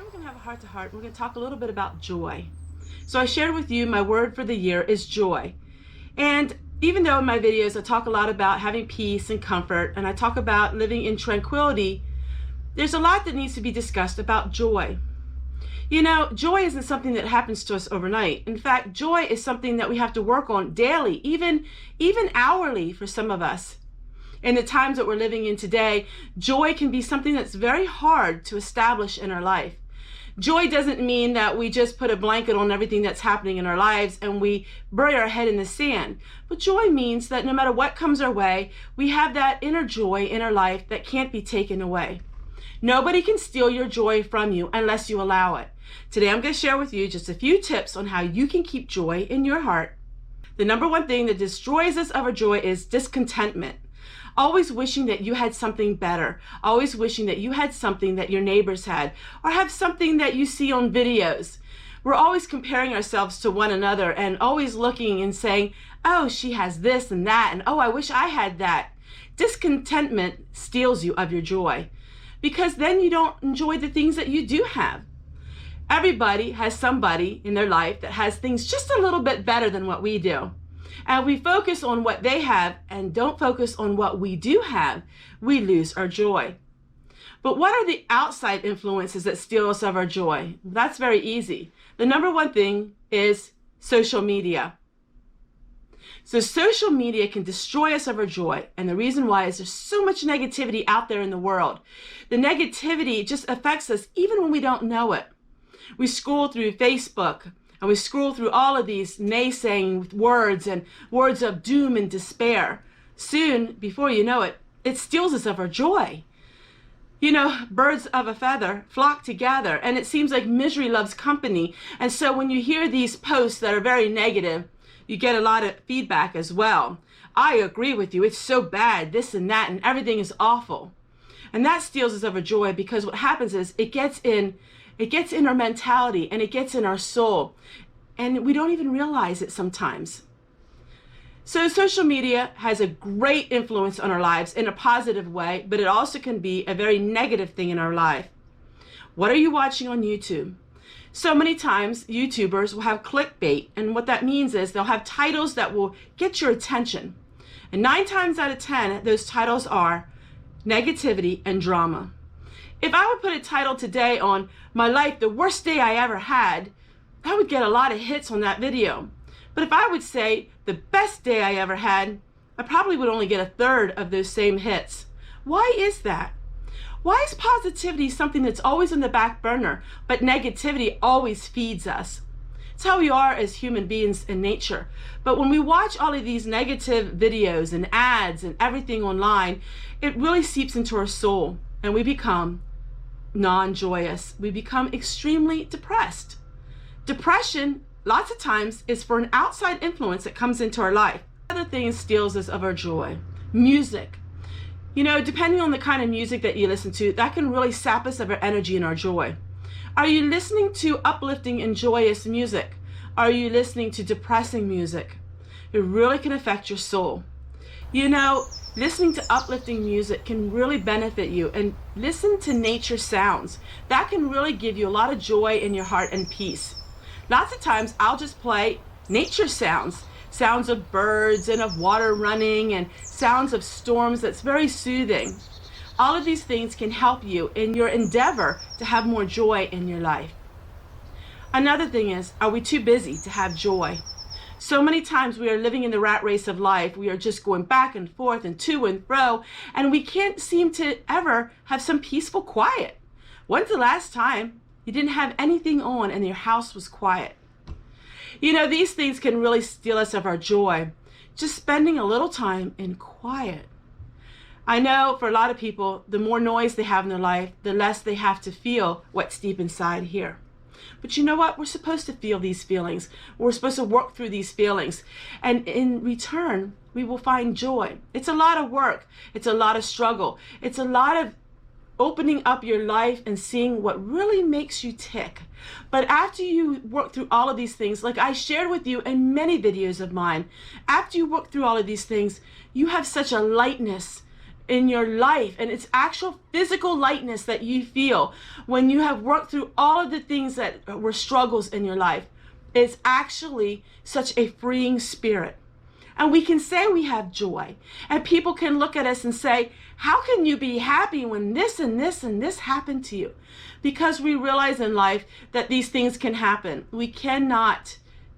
we're going to have a heart-to-heart. We're going to talk a little bit about joy. So I shared with you my word for the year is joy. And even though in my videos I talk a lot about having peace and comfort, and I talk about living in tranquility, there's a lot that needs to be discussed about joy. You know, joy isn't something that happens to us overnight. In fact, joy is something that we have to work on daily, even hourly for some of us. In the times that we're living in today, joy can be something that's very hard to establish in our life. Joy doesn't mean that we just put a blanket on everything that's happening in our lives and we bury our head in the sand. But joy means that no matter what comes our way, we have that inner joy in our life that can't be taken away. Nobody can steal your joy from you unless you allow it. Today I'm going to share with you just a few tips on how you can keep joy in your heart. The number one thing that destroys us of our joy is discontentment. Always wishing that you had something better, always wishing that you had something that your neighbors had, or have something that you see on videos. We're always comparing ourselves to one another and always looking and saying, oh, she has this and that, and oh, I wish I had that. Discontentment steals you of your joy, because then you don't enjoy the things that you do have. Everybody has somebody in their life that has things just a little bit better than what we do. And we focus on what they have and don't focus on what we do have, we lose our joy. But what are the outside influences that steal us of our joy? That's very easy. The number one thing is social media. So social media can destroy us of our joy. And the reason why is there's so much negativity out there in the world. The negativity just affects us even when we don't know it. We scroll through Facebook, and we scroll through all of these naysaying words and words of doom and despair. Soon, before you know it, it steals us of our joy. You know, birds of a feather flock together, and it seems like misery loves company. And so when you hear these posts that are very negative, you get a lot of feedback as well. I agree with you. It's so bad, this and that, and everything is awful. And that steals us of our joy, because what happens is it gets in our mentality and it gets in our soul, and we don't even realize it sometimes. So social media has a great influence on our lives in a positive way, but it also can be a very negative thing in our life. What are you watching on YouTube? So many times YouTubers will have clickbait, and what that means is they'll have titles that will get your attention. And 9 times out of 10, those titles are negativity and drama. If I would put a title today on my life, the worst day I ever had, I would get a lot of hits on that video. But if I would say the best day I ever had, I probably would only get a third of those same hits. Why is that? Why is positivity something that's always in the back burner, but negativity always feeds us? It's how we are as human beings in nature. But when we watch all of these negative videos and ads and everything online, it really seeps into our soul, and we become non-joyous. We become extremely depressed. Depression, lots of times, is for an outside influence that comes into our life. Another thing steals us of our joy. Music. You know, depending on the kind of music that you listen to, that can really sap us of our energy and our joy. Are you listening to uplifting and joyous music? Are you listening to depressing music? It really can affect your soul. You know, listening to uplifting music can really benefit you, and listen to nature sounds. That can really give you a lot of joy in your heart and peace. Lots of times I'll just play nature sounds, sounds of birds and of water running and sounds of storms. That's very soothing. All of these things can help you in your endeavor to have more joy in your life. Another thing is, are we too busy to have joy? So many times we are living in the rat race of life. We are just going back and forth and to and fro, and we can't seem to ever have some peaceful quiet. When's the last time you didn't have anything on and your house was quiet? You know, these things can really steal us of our joy. Just spending a little time in quiet. I know for a lot of people, the more noise they have in their life, the less they have to feel what's deep inside here. But you know what? We're supposed to feel these feelings. We're supposed to work through these feelings. And in return, we will find joy. It's a lot of work. It's a lot of struggle. It's a lot of opening up your life and seeing what really makes you tick. But after you work through all of these things, like I shared with you in many videos of mine, after you work through all of these things, you have such a lightness in your life, and it's actual physical lightness that you feel when you have worked through all of the things that were struggles in your life. It's actually such a freeing spirit. And we can say we have joy, and people can look at us and say, how can you be happy when this and this and this happened to you? Because we realize in life that these things can happen. We cannot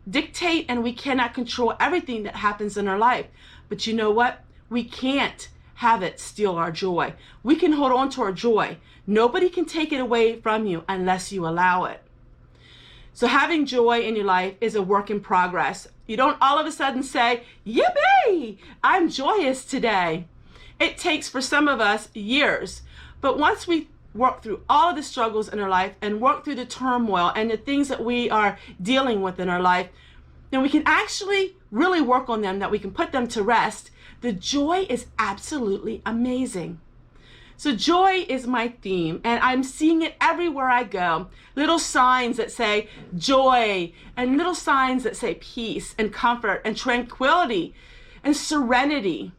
dictate and we cannot control everything that happens in our life. But you know what? We can't have it steal our joy. We can hold on to our joy. Nobody can take it away from you unless you allow it. So having joy in your life is a work in progress. You don't all of a sudden say, yippee, I'm joyous today. It takes for some of us years. But once we work through all of the struggles in our life and work through the turmoil and the things that we are dealing with in our life, then we can actually really work on them, that we can put them to rest. The joy is absolutely amazing. So joy is my theme, and I'm seeing it everywhere I go. Little signs that say joy, and little signs that say peace and comfort and tranquility and serenity.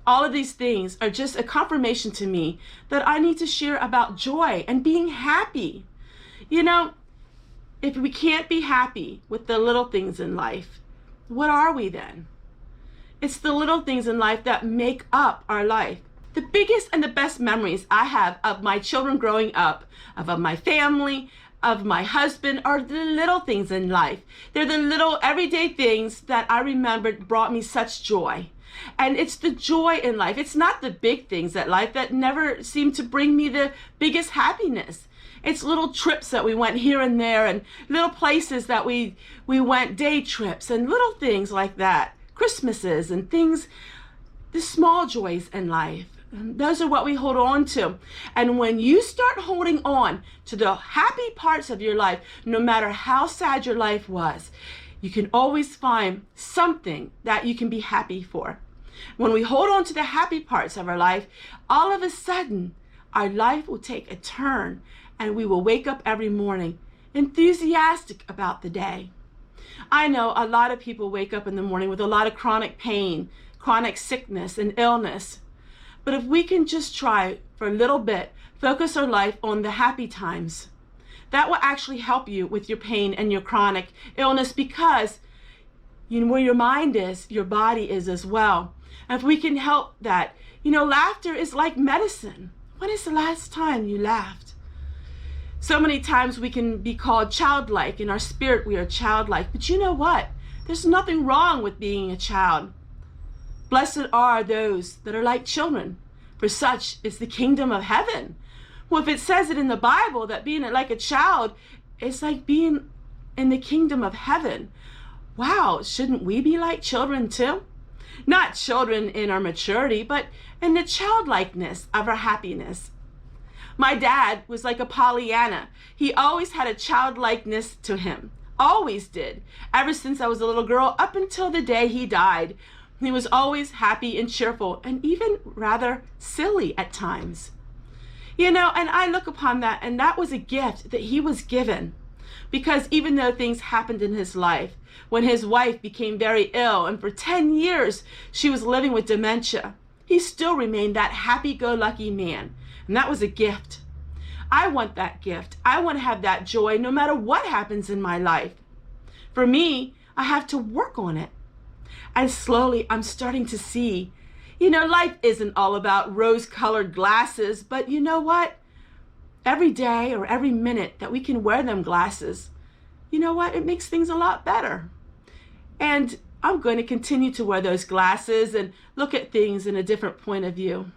All of these things are just a confirmation to me that I need to share about joy and being happy. You know, if we can't be happy with the little things in life, what are we then? It's the little things in life that make up our life. The biggest and the best memories I have of my children growing up, of my family, of my husband, are the little things in life. They're the little everyday things that I remembered brought me such joy. And it's the joy in life. It's not the big things in life that never seem to bring me the biggest happiness. It's little trips that we went here and there, and little places that we went, day trips, and little things like that. Christmases and things, the small joys in life. And those are what we hold on to. And when you start holding on to the happy parts of your life, no matter how sad your life was, you can always find something that you can be happy for. When we hold on to the happy parts of our life, all of a sudden, our life will take a turn, and we will wake up every morning enthusiastic about the day. I know a lot of people wake up in the morning with a lot of chronic pain, chronic sickness, and illness. But if we can just try for a little bit, focus our life on the happy times, that will actually help you with your pain and your chronic illness, because you know, where your mind is, your body is as well. And if we can help that, you know, laughter is like medicine. When is the last time you laughed? So many times we can be called childlike. In our spirit, we are childlike. But you know what? There's nothing wrong with being a child. Blessed are those that are like children, for such is the kingdom of heaven. Well, if it says it in the Bible that being like a child is like being in the kingdom of heaven, wow, shouldn't we be like children too? Not children in our maturity, but in the childlikeness of our happiness. My dad was like a Pollyanna. He always had a childlikeness to him. Always did. Ever since I was a little girl, up until the day he died. He was always happy and cheerful, and even rather silly at times. You know, and I look upon that, and that was a gift that he was given. Because even though things happened in his life, when his wife became very ill, and for 10 years she was living with dementia, he still remained that happy-go-lucky man. And that was a gift. I want that gift. I want to have that joy no matter what happens in my life. For me, I have to work on it. And slowly I'm starting to see, you know, life isn't all about rose-colored glasses, but you know what? Every day or every minute that we can wear them glasses, you know what? It makes things a lot better. And I'm going to continue to wear those glasses and look at things in a different point of view.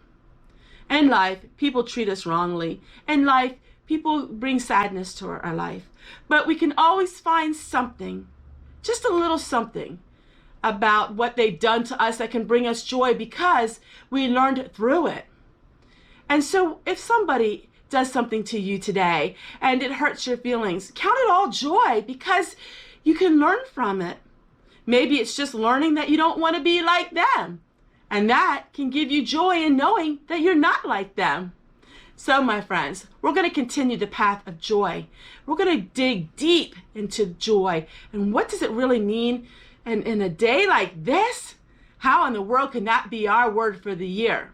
In life, people treat us wrongly. In life, people bring sadness to our life. But we can always find something, just a little something, about what they've done to us that can bring us joy because we learned through it. And so if somebody does something to you today and it hurts your feelings, count it all joy because you can learn from it. Maybe it's just learning that you don't want to be like them. And that can give you joy in knowing that you're not like them. So my friends, we're going to continue the path of joy. We're going to dig deep into joy. And what does it really mean? And in a day like this, how in the world can that be our word for the year?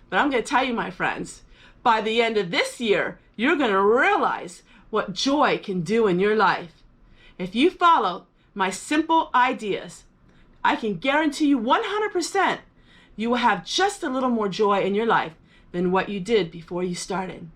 But I'm going to tell you, my friends, by the end of this year, you're going to realize what joy can do in your life. If you follow my simple ideas, I can guarantee you 100% you will have just a little more joy in your life than what you did before you started.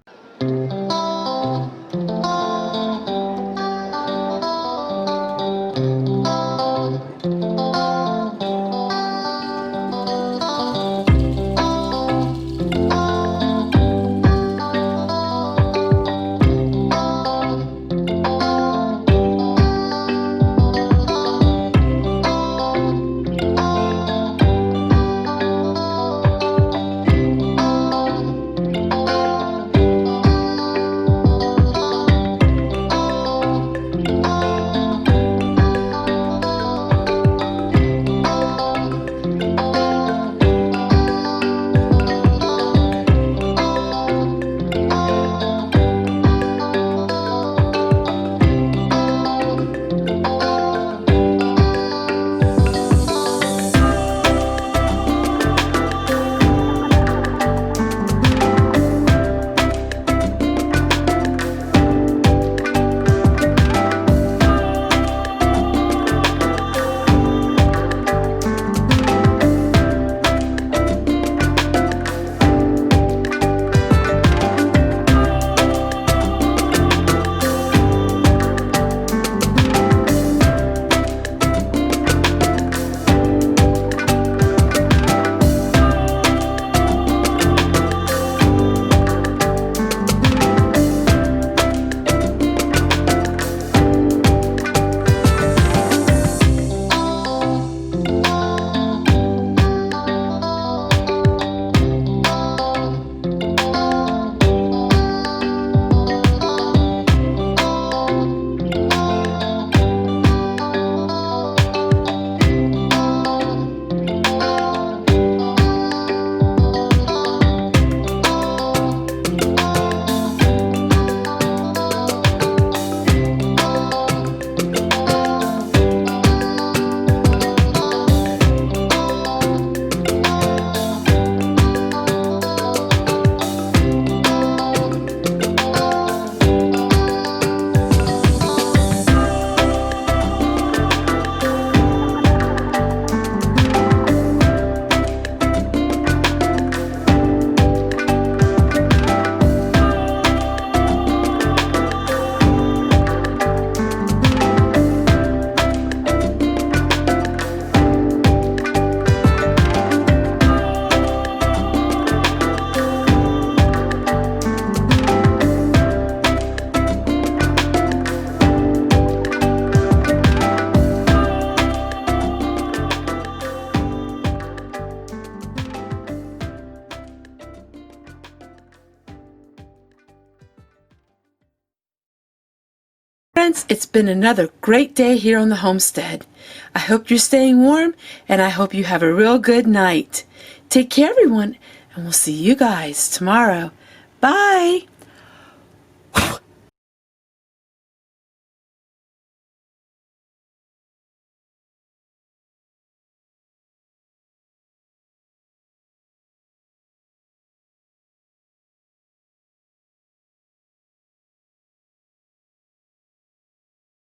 Friends, it's been another great day here on the homestead. I hope you're staying warm, and I hope you have a real good night. Take care, everyone, and we'll see you guys tomorrow. Bye!